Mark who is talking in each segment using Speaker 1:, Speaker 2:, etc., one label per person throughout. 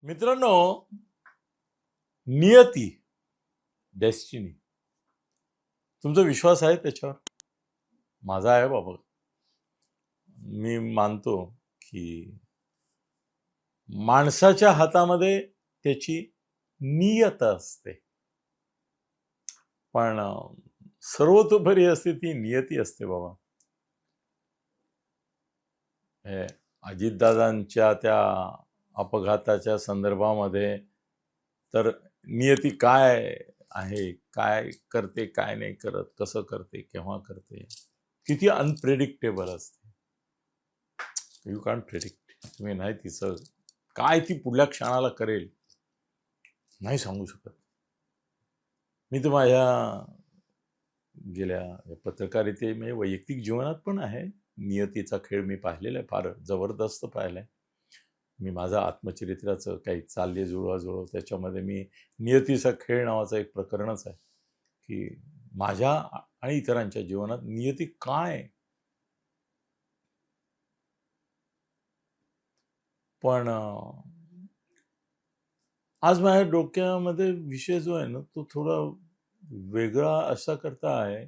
Speaker 1: मित्रांनो, नियती, डेस्टिनी, तुमचा विश्वास आहे त्याच्यावर? माझा आहे बाबा. मी मानतो की माणसाच्या हातामध्ये त्याची नियत असते, पण सर्वतोपरी असते ती नियती असते बाबा. हे अजितदादांच्या त्या अपघाताच्या संदर्भामध्ये तर नियती काय आहे, काय करते, काय नाही करत, कसं करते, केव्हा करते, किती अनप्रेडिक्टेबल असते. You can't predict. तुम्ही नाही तिचं काय ती पुढल्या क्षणाला करेल नाही सांगू शकत. मी तर माझ्या गेल्या पत्रकारिते म्हणजे वैयक्तिक जीवनात पण आहे नियतीचा खेळ मी पाहिलेला आहे, फार जबरदस्त पाहिलाय. मी माझं आत्मचरित्राचं काही चालले जुळवाजुळव त्याच्यामध्ये मी नियतीचा खेळ नावाचं एक प्रकरणच आहे की माझ्या आणि इतरांच्या जीवनात नियती काय. पण आज माझ्या डोक्यामध्ये विषय जो आहे ना तो थोडा वेगळा असा करता आहे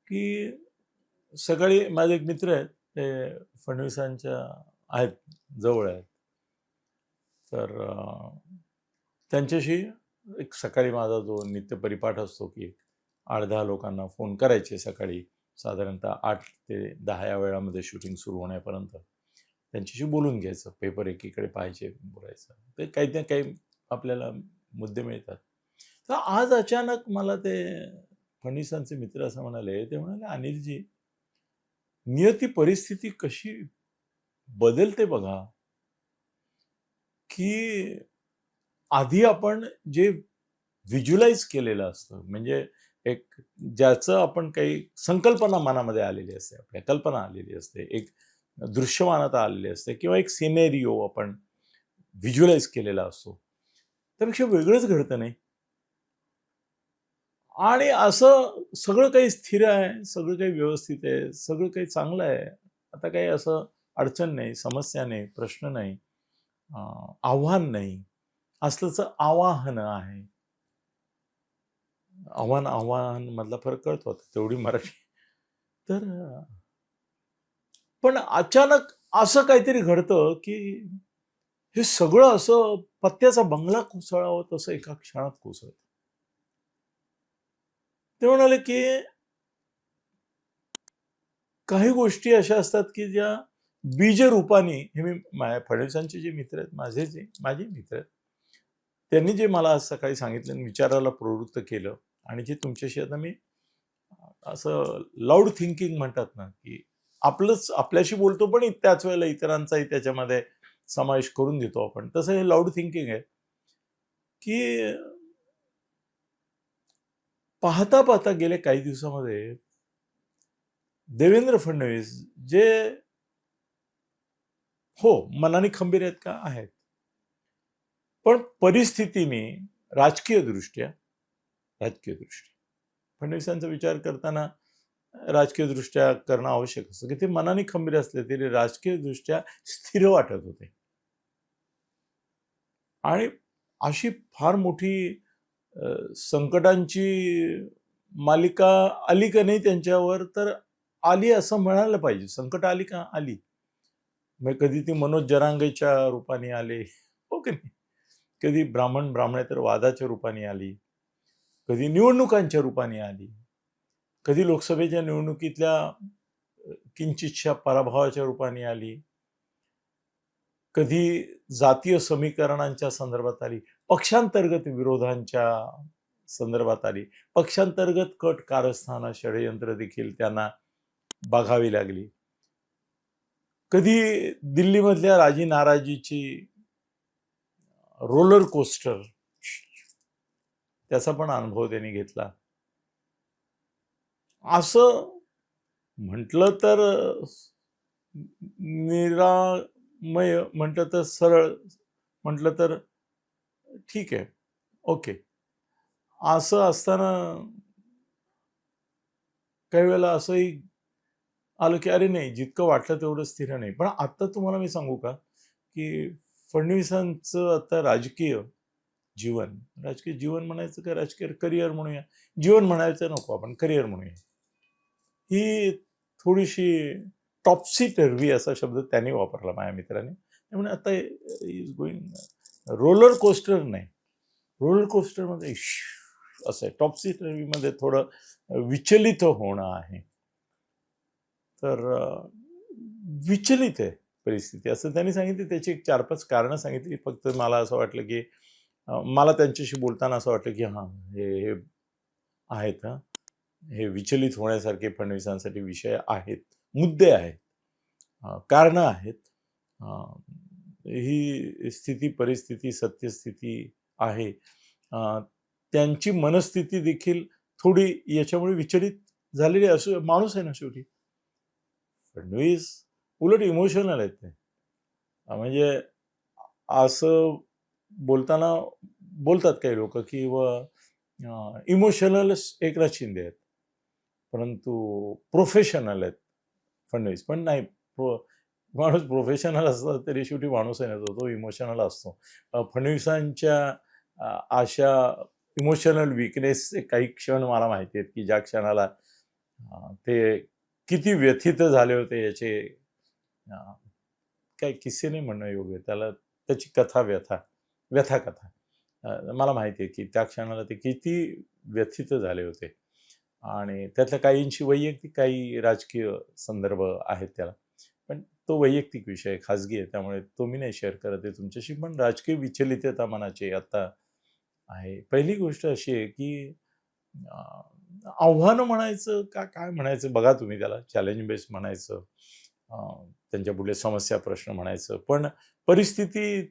Speaker 1: की सकाळी माझे एक मित्र आहेत, ते फडणवीसांच्या आहेत, जवळ आहेत. तर त्यांच्याशी एक सकाळी माझा जो नित्य परिपाठ असतो की 8-10 लोकांना फोन करायचे सकाळी, साधारणतः 8 ते 10 या वेळामध्ये शूटिंग सुरू होण्यापर्यंत त्यांच्याशी बोलून घ्यायचं, पेपर एकीकडे पाहायचे, बोलायचं, ते काही ना काही आपल्याला मुद्दे मिळतात. तर आज अचानक मला ते फडणवीसांचे मित्र असं म्हणाले, ते म्हणाले, अनिलजी, नियती परिस्थिती कशी बदलते बघा, की आधी आपण जे व्हिज्युअलाइज केलेलं असतं, म्हणजे एक ज्याचं आपण काही संकल्पना मनामध्ये आलेली असते, आपल्या कल्पना आलेली असते, एक दृश्यमानता आलेली असते किंवा एक सिनेरिओ आपण व्हिज्युअलाइज केलेला असतो, त्यापेक्षा वेगळंच घडतं नाही. आणि असं सगळं काही स्थिर आहे, सगळं काही व्यवस्थित आहे, सगळं काही चांगलं आहे. आता काही असं अडचण नाही, समस्या नाही, प्रश्न नाही, आव्हान नाही, असल्याचं आवाहन आहे. आव्हान मधला फरक कळतो तेवढी मराठी. तर पण अचानक असं काहीतरी घडतं की हे सगळं असं पत्त्याचा बंगला कोसळावं तसं एका क्षणात कोसळतं. ते म्हणाले की काही गोष्टी अशा असतात की ज्या बीजरूपाने, हे मी माझ्या फडणवीसांचे जे मित्र आहेत, माझे मित्र आहेत, त्यांनी जे मला आज सकाळी सांगितलं, विचारायला प्रवृत्त केलं, आणि जे तुमच्याशी आता मी असं लाऊड थिंकिंग म्हणतात ना, की आपल्याशी बोलतो पण त्याच वेळेला इतरांचाही त्याच्यामध्ये समावेश करून देतो आपण, तसं हे लाऊड थिंकिंग आहे की पाहता पाहता गेल्या काही दिवसामध्ये देवेंद्र फडणवीस जे हो मनाने खंबीर आहेत का, आहेत, पण परिस्थितीने राजकीय दृष्ट्या फडणवीसांचा विचार करताना राजकीय दृष्ट्या करणं आवश्यक असतं की ते मनाने खंबीर असले तरी राजकीय दृष्ट्या स्थिर वाटत होते. आणि अशी फार मोठी संकटांची मालिका आली का नाही त्यांच्यावर, तर आली असं म्हणायला पाहिजे. संकट आली का, आली. मग कधी ती मनोज जरांगेच्या रूपाने आले, हो की नाही, कधी ब्राह्मणेतर वादाच्या रूपाने आली, कधी निवडणुकांच्या रूपाने आली, कधी लोकसभेच्या निवडणुकीतल्या किंचितशा पराभवाच्या रूपाने आली, कधी जातीय समीकरणांच्या संदर्भात आली, पक्षांतर्गत विरोधांच्या संदर्भात आली, पक्षांतर्गत कट कारस्थानं षडयंत्र देखील त्यांना बघावी लागली, कधी दिल्लीमधल्या राजी नाराजीची रोलर कोस्टर, त्याचा पण अनुभव त्यांनी घेतला. असं म्हटलं तर निरामय म्हटलं तर सरळ म्हटलं तर ठीक आहे, ओके. असं असताना काही वेळेला असंही आलं की अरे नाही, जितकं वाटलं तेवढं स्थिर नाही. पण आता तुम्हाला मी सांगू का की फडणवीसांचं आता राजकीय जीवन म्हणायचं का राजकीय करिअर म्हणूया, जीवन म्हणायचं नको, आपण करिअर म्हणूया, ही थोडीशी टॉपसी टर्वी असा शब्द त्यांनी वापरला माझ्या मित्राने. त्यामुळे आता इज गोईंग रोलर कोस्टर नाही, रोलर कोस्टरमध्ये असं आहे, टॉपसी टर्वीमध्ये थोडं विचलित होणं आहे. तर विचलित आहे परिस्थिती असं त्यांनी सांगितली. त्याची एक 4-5 कारणं सांगितली. फक्त मला असं वाटलं की मला त्यांच्याशी बोलताना असं वाटलं की हां, हे आहेत, हां, हे विचलित होण्यासारखे फडणवीसांसाठी विषय आहेत, मुद्दे आहेत, कारणं आहेत. ही स्थिती, परिस्थिती, सत्यस्थिती आहे. त्यांची मनस्थिती देखील थोडी याच्यामुळे विचलित झालेली असो. माणूस आहे ना शेवटी. फडणवीस उलट इमोशनल आहेत ते. म्हणजे असं बोलताना बोलतात काही लोक की इमोशनल एकनाथ शिंदे आहेत, परंतु प्रोफेशनल आहेत फडणवीस. पण नाही, माणूस प्रोफेशनल असला तरी शेवटी माणूस आहे ना, तो इमोशनल असतो. फडणवीसांच्या अशा इमोशनल विकनेसचे काही क्षण मला माहिती आहेत की ज्या क्षणाला ते किती व्यथित झाले होते याचे काही किस्से नाही म्हणणं योग्य, त्याला त्याची कथा, व्यथा कथा मला माहिती आहे की त्या क्षणाला ते किती व्यथित झाले होते. आणि त्यातल्या काहींशी वैयक्तिक, काही राजकीय संदर्भ आहेत त्याला, पण तो वैयक्तिक विषय खाजगी आहे, त्यामुळे तो मी नाही शेअर करत आहे तुमच्याशी. पण राजकीय विचलितता मनाची आता आहे. पहिली गोष्ट अशी आहे की आव्हानं म्हणायचं का काय म्हणायचं बघा तुम्ही, त्याला चॅलेंज बेस म्हणायचं, त्यांच्या पुढे समस्या प्रश्न म्हणायचं. पण परिस्थिती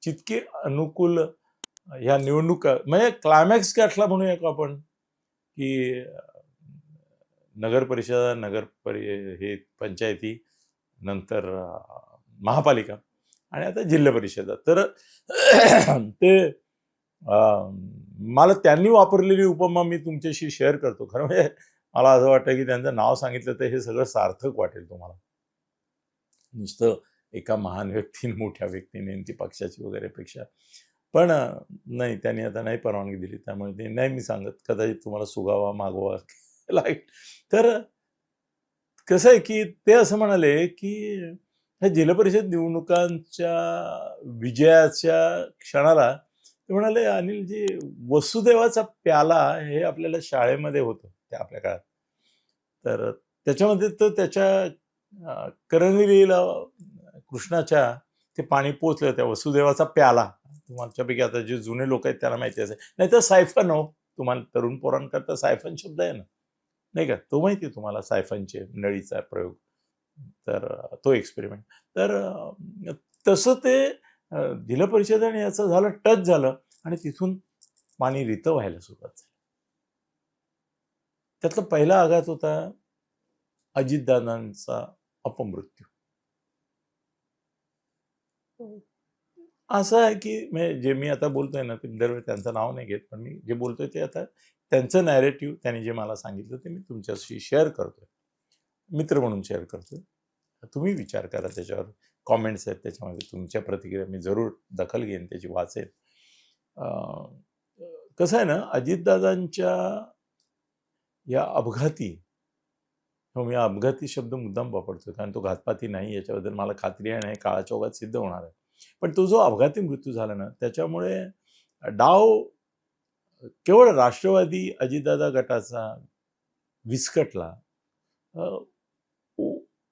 Speaker 1: जितकी अनुकूल ह्या निवडणुका, म्हणजे क्लायमॅक्स गाठला म्हणूया का आपण, की नगर परिषदा, हे पंचायती, नंतर महापालिका आणि आता जिल्हा परिषदा. तर ते मला त्यांनी वापरलेली उपमा मी तुमच्याशी शेअर करतो. खरं म्हणजे मला असं वाटतं की त्यांचं नाव सांगितलं तर हे सगळं सार्थक वाटेल तुम्हाला. नुसतं एका महान व्यक्तीने, मोठ्या व्यक्तीने, ती पक्षाची वगैरे पेक्षा. पण नाही, त्यांनी आता नाही परवानगी दिली, त्यामुळे ते नाही मी सांगत. कदाचित तुम्हाला सुगावा मागवा लागेल. तर कसं आहे की ते असं म्हणाले की ह्या जिल्हा परिषद निवडणुकांच्या विजयाच्या क्षणाला ते म्हणाले, अनिलजी, वसुदेवाचा प्याला हे आपल्याला शाळेमध्ये होतं त्या आपल्या काळात. तर त्याच्यामध्ये तर त्याच्या करंगलीला कृष्णाच्या ते पाणी पोचलं, त्या वसुदेवाचा प्याला. तुमच्यापैकी आता जे जुने लोक आहेत त्यांना माहिती असेल, नाही तर सायफन. हो, तुम्हाला तरुण पोरांकरता सायफन शब्द आहे ना, नाही का, तो माहिती आहे तुम्हाला, सायफनचे नळीचा प्रयोग. तर तो एक्सपेरिमेंट. तर तसं ते जिल्हा परिषद आणि याचं झालं, टच झालं आणि तिथून पाणी रितं व्हायला सुरुवात झाली. त्यातला पहिला आघात होता अजितदादांचा अपमृत्यू. असं आहे की जे मी आता बोलतोय ना, ते दरवेळी त्यांचं नाव नाही घेत, पण मी जे बोलतोय ते आता त्यांचं नॅरेटिव्ह त्यांनी जे मला सांगितलं ते मी तुमच्याशी शेअर करतोय, मित्र म्हणून शेअर करतोय. तुम्ही विचार करा, त्याच्यावर कॉमेंट्स आहेत, त्याच्यामध्ये तुमच्या प्रतिक्रिया मी जरूर दखल घेईन, त्याची वाचेन. कसं आहे ना, अजितदादांच्या या अपघाती, मी अपघाती शब्द मुद्दाम वापरतोय कारण तो घातपाती नाही, याच्याबद्दल मला खात्री आहे, नाही काळाच्या ओघात सिद्ध होणार आहे. पण तो जो अपघाती मृत्यू झाला ना, त्याच्यामुळे डाव केवळ राष्ट्रवादी अजितदादा गटाचा विस्कटला,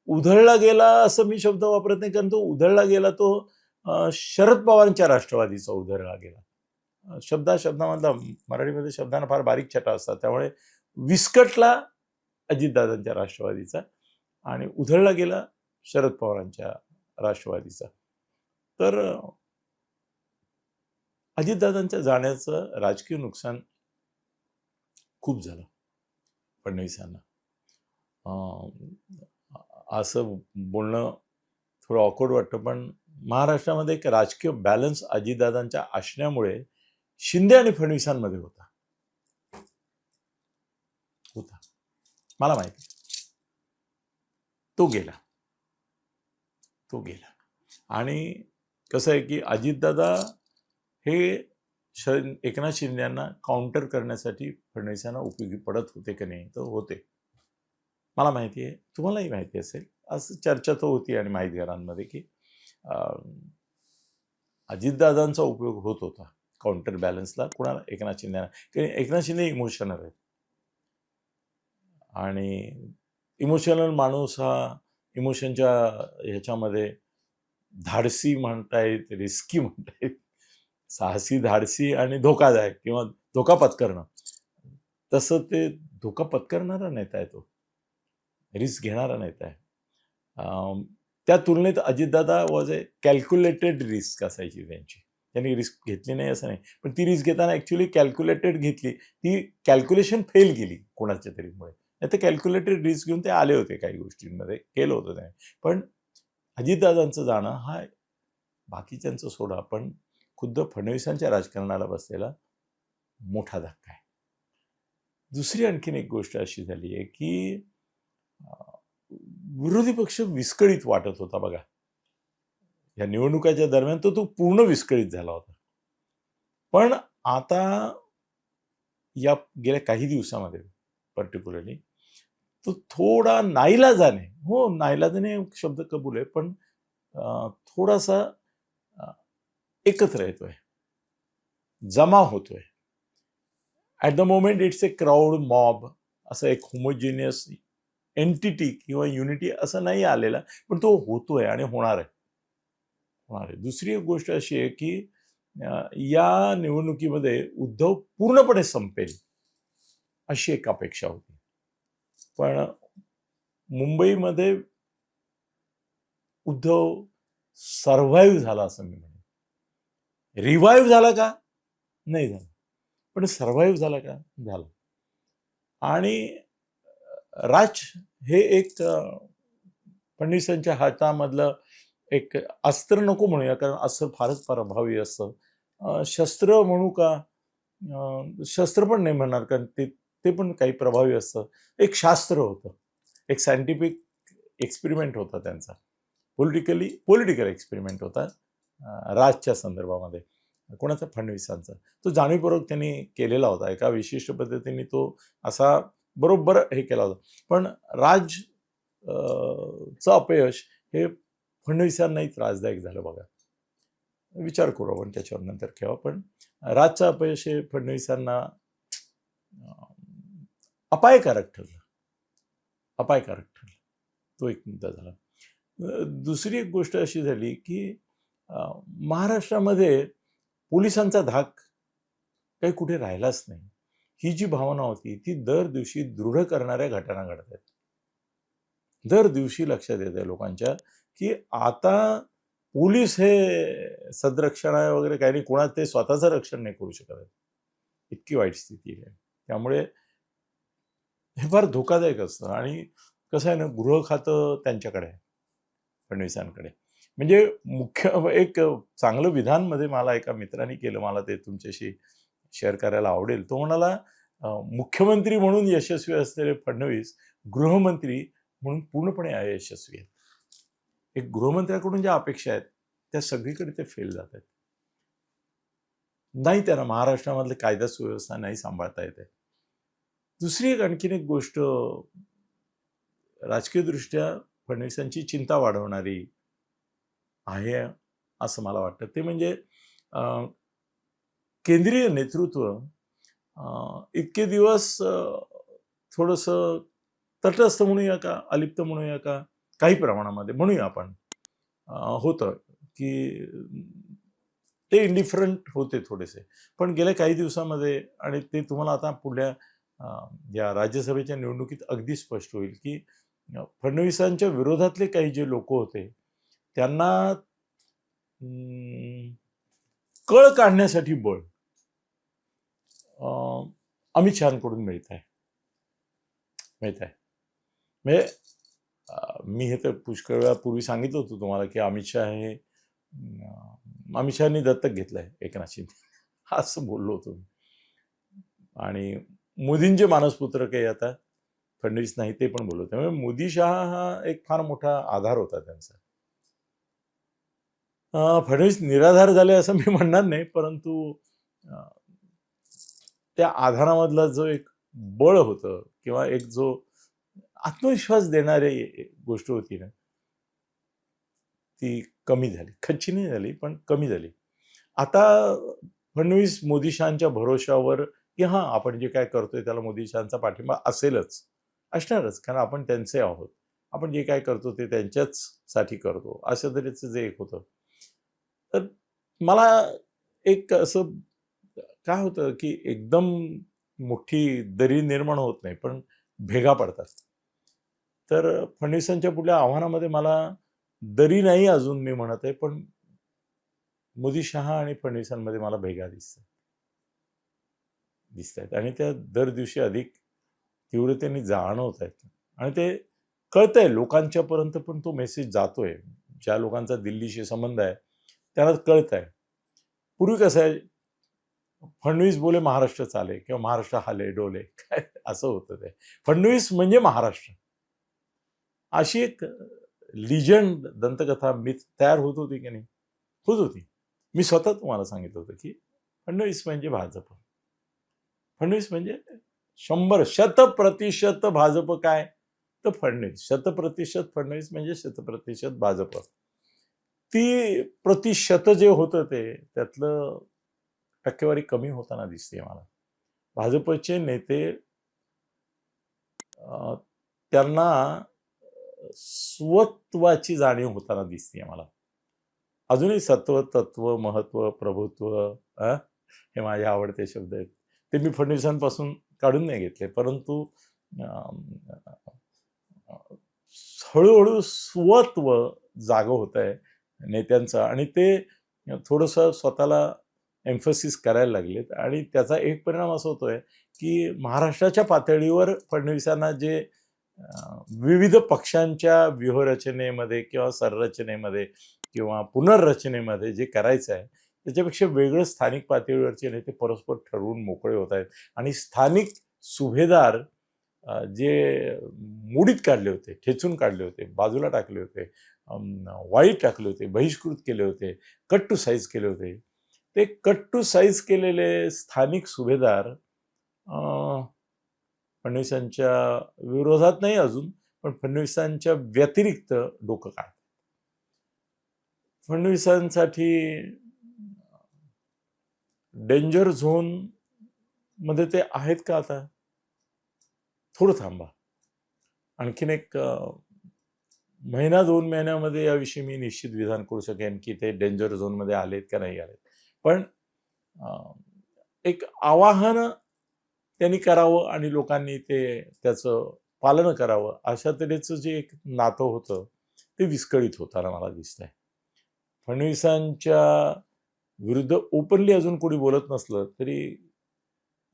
Speaker 1: उधळला गेला असं मी शब्द वापरत नाही, कारण तो उधळला गेला, तो शरद पवारांच्या राष्ट्रवादीचा उधळला गेला. शब्दामधला मराठीमध्ये शब्दांना फार बारीक छटा असतात, त्यामुळे विस्कटला अजितदादांच्या राष्ट्रवादीचा आणि उधळला गेला शरद पवारांच्या राष्ट्रवादीचा. तर अजितदादांच्या जाण्याचं राजकीय नुकसान खूप झालं फडणवीसांना. असं बोलणं थोडं ऑकवर्ड वाटतं, पण महाराष्ट्रामध्ये एक राजकीय बॅलन्स अजितदादांच्या असण्यामुळे शिंदे आणि फडणवीसांमध्ये होता. मला माहिती, तो गेला. आणि कसं आहे की अजितदादा हे एकनाथ शिंदेंना काउंटर करण्यासाठी फडणवीसांना उपयोगी पडत होते की नाही, तर होते. मला माहिती आहे, तुम्हालाही माहिती असेल, असं चर्चा तर होती आणि माहितगारांमध्ये की अजितदादांचा उपयोग होत होता काउंटर बॅलन्सला कुणाला, एकनाथ शिंदेना. कारण एकनाथ शिंदे इमोशनल आहेत आणि इमोशनल माणूस हा इमोशनच्या ह्याच्यामध्ये धाडसी म्हणतायत, रिस्की म्हणतायत, साहसी, धाडसी आणि धोकादायक किंवा धोका पत्करणं, तसं ते धोका पत्करणारा नेता आहे, तो रिस्क घेणारा नेता आहे. त्या तुलनेत Ajitdada was a calculated risk असायची त्यांची. त्यांनी रिस्क घेतली नाही असं नाही, पण ती रिस्क घेताना ॲक्च्युली कॅल्क्युलेटेड घेतली. ती कॅल्क्युलेशन फेल गेली कोणाच्या तरीमुळे. नाही तर कॅल्क्युलेटेड रिस्क घेऊन ते आले होते, काही गोष्टींमध्ये केलं होतं त्याने. पण अजितदादांचं जाणं हा बाकीच्यांचं सोडा, पण खुद्द फडणवीसांच्या राजकारणाला बसलेला मोठा धक्का आहे. दुसरी आणखीन एक गोष्ट अशी झाली आहे की विरोधी पक्ष विस्कळीत वाटत होता बघा. या निवडणुकाच्या दरम्यान तो पूर्ण विस्कळीत झाला होता. पण आता या गेल्या काही दिवसामध्ये पर्टिक्युलरली तो थोडा नाईलाजाने, हो नाईलाजाने शब्द कबूल आहे, पण थोडासा एकत्र येतोय, जमा होतोय. At the moment it's a crowd mob, असं एक होमोजिनियस एंटिटी किंवा युनिटी असं नाही आलेला, पण तो होतोय आणि होणार आहे. दुसरी एक गोष्ट अशी आहे की या निवडणुकीमध्ये उद्धव पूर्णपणे संपेल अशी एक अपेक्षा होती. पण मुंबईमध्ये उद्धव सर्व्हाइव्ह झाला असं मी म्हणेन. रिवाईव्ह झाला का? नाही झाला, पण सर्व्हाइव्ह झाला का? झाला. आणि राज हे एक फडणवीसांच्या हातामधलं एक अस्त्र नको म्हणूया, कारण अस्त्र फारच प्रभावी असतं. शस्त्र म्हणू का? शस्त्र पण नाही म्हणणार, कारण ते पण काही प्रभावी असतं. एक शास्त्र होतं, एक सायंटिफिक एक्सपेरिमेंट होता त्यांचा, पॉलिटिकल एक्सपेरिमेंट होता राजच्या संदर्भामध्ये. कोणाचा? फडणवीसांचा. तो जाणीवपूर्वक त्यांनी केलेला होता, एका विशिष्ट पद्धतीने तो असा बरोबर हे केला होता. पण राज चं अपयश हे फडणवीसांनाही त्रासदायक झालं बघा. विचार करू आपण त्याच्यावर नंतर केव्हा. पण राजचं अपयश हे फडणवीसांना अपायकारक ठरलं. तो एक मुद्दा झाला. दुसरी एक गोष्ट अशी झाली की महाराष्ट्रामध्ये पोलिसांचा धाक काही कुठे राहिलाच नाही. ही जी भावना होती ती दर दिवशी दृढ करणाऱ्या घटना घडत आहेत. दर दिवशी लक्षात येत आहे लोकांच्या की आता पोलीस हे सदरक्षण आहे वगैरे काही नाही, कोणाचं ते स्वतःचं रक्षण नाही करू शकत आहे. इतकी वाईट स्थिती आहे. त्यामुळे हे फार धोकादायक असतं. आणि कसं आहे ना, गृह खातं त्यांच्याकडे आहे, फडणवीसांकडे. म्हणजे मुख्य एक चांगलं विधान मध्ये मला एका मित्राने केलं, मला ते तुमच्याशी शेअर करायला आवडेल. तो म्हणाला, मुख्यमंत्री म्हणून यशस्वी असलेले फडणवीस गृहमंत्री म्हणून पूर्णपणे अयशस्वी आहेत. एक गृहमंत्र्याकडून ज्या अपेक्षा आहेत त्या सगळीकडे ते फेल जात आहेत. नाही त्यांना महाराष्ट्रामधले कायदा सुव्यवस्था नाही सांभाळता येते. दुसरी एक आणखीन एक गोष्ट राजकीय दृष्ट्या फडणवीसांची चिंता वाढवणारी आहे असं मला वाटतं. ते म्हणजे केंद्रीय नेतृत्व इतके दिवस थोडंसं तटस्थ म्हणूया का, अलिप्त म्हणूया का, काही प्रमाणामध्ये म्हणूया आपण, होतं की ते इंडिफरंट होते थोडेसे. पण गेल्या काही दिवसामध्ये, आणि ते तुम्हाला आता पुढल्या या राज्यसभेच्या निवडणुकीत अगदी स्पष्ट होईल की फडणवीसांच्या विरोधातले काही जे लोक होते त्यांना कळ काढण्यासाठी बळ अमित शहाकडून मिळत आहे. म्हणजे मी हे तर पुष्कळ वेळापूर्वी सांगितलं होतं तुम्हाला की अमित शहानी दत्तक घेतलंय एकनाथ शिंदे, असं बोललो होतो मी. आणि मोदींचे मानसपुत्र काही आता फडणवीस नाही, ते पण बोललो. त्यामुळे मोदी शहा हा एक फार मोठा आधार होता त्यांचा. फडणवीस निराधार झाले असं मी म्हणणार नाही, परंतु अ, त्या आधारामधला जो एक बळ होतं किंवा एक जो आत्मविश्वास देणारी गोष्ट होती ना, ती कमी झाली. खच्ची नाही झाली, पण कमी झाली. आता फडणवीस मोदी शहांच्या भरोश्यावर की हां, आपण जे काय करतोय त्याला मोदी शहांचा पाठिंबा असेलच, असणारच, कारण आपण त्यांचे आहोत. आपण जे काय करतो ते त्यांच्याच साठी करतो, अशा तऱ्हेचं जे एक होतं. तर मला एक असं काय होतं, की एकदम मोठी दरी निर्माण होत नाही, पण भेगा पडतात. तर फडणवीसांच्या पुढल्या आव्हानामध्ये मला दरी नाही अजून मी म्हणत आहे, पण मोदी शहा आणि फडणवीसांमध्ये मला भेगा दिसतायत आणि त्या दर दिवशी अधिक तीव्रतेने जाणवत आहेत आणि ते कळतंय लोकांच्यापर्यंत, पण तो मेसेज जातोय. ज्या लोकांचा दिल्लीशी संबंध आहे त्यांना कळतंय. पूर्वी कसं आहे, फडणवीस बोले महाराष्ट्र चाले किंवा महाराष्ट्र हाले डोले काय असं होतं ते. फडणवीस म्हणजे महाराष्ट्र, अशी एक लिजंड दंतकथा मिथ तयार होत होती की नाही? होत होती. मी स्वतः तुम्हाला सांगितलं होतं की फडणवीस म्हणजे भाजप. फडणवीस म्हणजे 100% भाजप काय? तर फडणवीस. 100% फडणवीस म्हणजे 100% भाजप. ती प्रतिशत जे होतं ते त्यातलं टक्केवारी कमी होताना दिसते मला. भाजपचे नेते त्यांना स्वत्वाची जाणीव होताना दिसते मला. अजूनही सत्व, तत्व, महत्व, प्रभुत्व हे माझे आवडते शब्द आहेत. ते मी फडणवीसांपासून काढून नाही घेतले, परंतु हळूहळू स्वत्व जागं होत आहे नेत्यांचं आणि ते थोडंसं स्वतःला एम्फसिस करायला लागलेत आणि त्याचा एक परिणाम असा होतोय की महाराष्ट्राच्या पातळीवर फडणवीसांना जे विविध पक्षांच्या व्यूहरचनेमध्ये किंवा संरचनेमध्ये किंवा पुनर्रचनेमध्ये जे करायचं आहे त्याच्यापेक्षा वेगळं स्थानिक पातळीवरचे नेते परस्पर ठरवून मोकळे होत आहेत आणि स्थानिक सुभेदार जे मोडीत काढले होते, ठेचून काढले होते, बाजूला टाकले होते, वाईट टाकले होते, बहिष्कृत केले होते, कट टू साईज केले होते, ते कट टू साईज केलेले स्थानिक सुभेदार फडणवीसांच्या विरोधात नाही अजून, पण फडणवीसांच्या व्यतिरिक्त डोकं काढतात. फडणवीसांसाठी डेंजर झोन मध्ये ते आहेत का आता? थोडं थांबा. आणखीन एक महिना 2 महिन्यामध्ये याविषयी मी निश्चित विधान करू शकेन की ते डेंजर झोनमध्ये आलेत का नाही आलेत. पण एक आवाहन त्यांनी करावं आणि लोकांनी ते त्याचं पालन करावं, अशा तऱ्हेचं जे एक नातं होतं ते विस्कळीत होताना मला दिसतंय. फडणवीसांच्या विरुद्ध ओपनली अजून कोणी बोलत नसलं तरी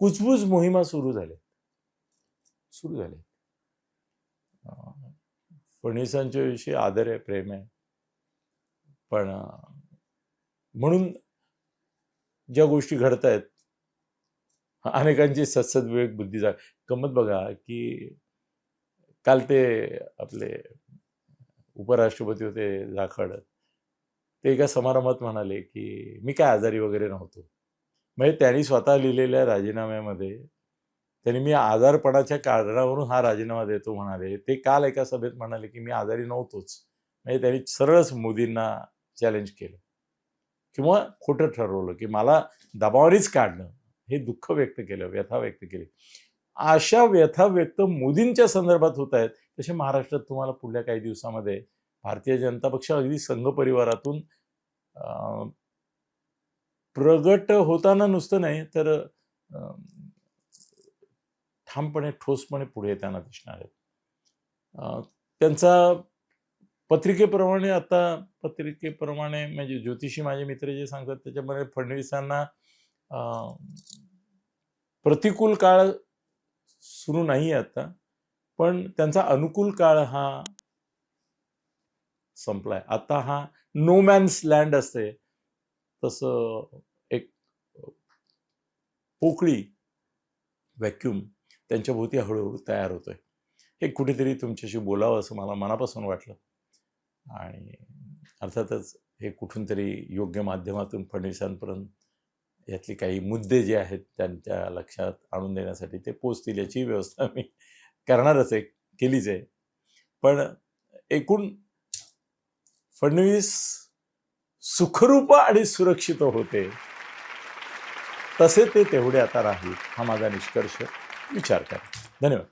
Speaker 1: कुजबूज मोहिमा सुरू झाल्या. फडणवीसांच्या विषयी आदर आहे, प्रेम आहे, पण म्हणून ज्या गोष्टी घडत आहेत अनेकांची सद्सद्विवेक बुद्धी गंमत बघा की काल ते आपले उपराष्ट्रपती होते जाखड, ते एका समारंभात म्हणाले की मी काय आजारी वगैरे नव्हतो. म्हणजे त्यांनी स्वतः लिहिलेल्या राजीनाम्यामध्ये त्यांनी मी आजारपणाच्या कारणावरून हा राजीनामा देतो म्हणाले. ते काल एका सभेत म्हणाले की मी आजारी नव्हतोच. म्हणजे त्यांनी सरळच मोदींना चॅलेंज केलं किंवा खोटं ठरवलं की मला दबावानेच काढणं, हे दुःख व्यक्त केलं, व्यथा व्यक्त केली. अशा व्यथा व्यक्त मोदींच्या संदर्भात होत आहेत. तसे महाराष्ट्रात तुम्हाला पुढल्या काही दिवसामध्ये भारतीय जनता पक्ष अगदी संघ परिवारातून प्रगट होताना नुसतं नाही तर ठामपणे ठोसपणे पुढे येताना दिसणार आहेत. त्यांचा पत्रिकेप्रमाणे म्हणजे ज्योतिषी माझे मित्र जे सांगतात त्याच्यामध्ये फडणवीसांना प्रतिकूल काळ सुरू नाही आता, पण त्यांचा अनुकूल काळ हा संपलाय. आता हा नो मॅन्स लँड असते तसं एक पोकळी व्हॅक्यूम त्यांच्या भोवती हळूहळू तयार होतोय. हे कुठेतरी तुमच्याशी बोलावं असं मला मनापासून वाटलं आणि अर्थातच हे कुठून तरी योग्य माध्यमातून फडणवीसांपर्यंत यातले काही मुद्दे जे आहेत त्यांच्या लक्षात आणून देण्यासाठी ते पोचतील याची व्यवस्था मी करणारच आहे, केलीच आहे. पण एकूण फडणवीस सुखरूप आणि सुरक्षित होते तसे ते तेवढे आता राहील हा माझा निष्कर्ष विचार करा. धन्यवाद.